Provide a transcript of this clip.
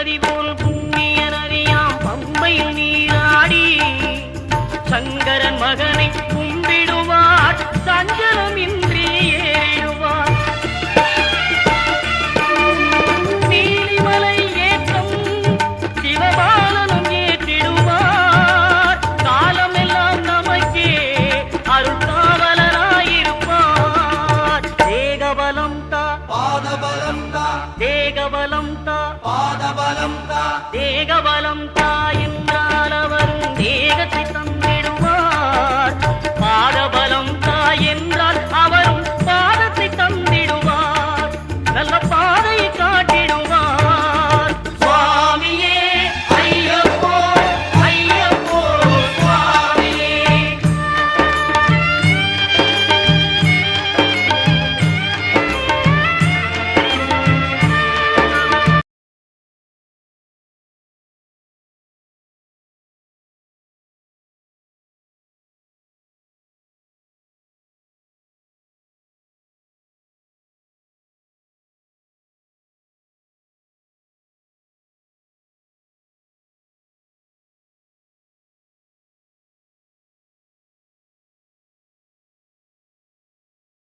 நதி போல் புண்ணிய நதியாம் பம்பையில் நீராடி சங்கரன் மகனை கும்பிடுவார் சஞ்சலமின்றி ஏறிடுவார். நீலிமலை ஏற்றம் சிவபாலனும் ஏற்றிடுவார். காலமெல்லாம் நமக்கே அருள்காவலனாயிருப்பார். தேகபலம் தா பாதபலம் தா தேகபலம் தா பாதபலம் தா தேகபலம் தா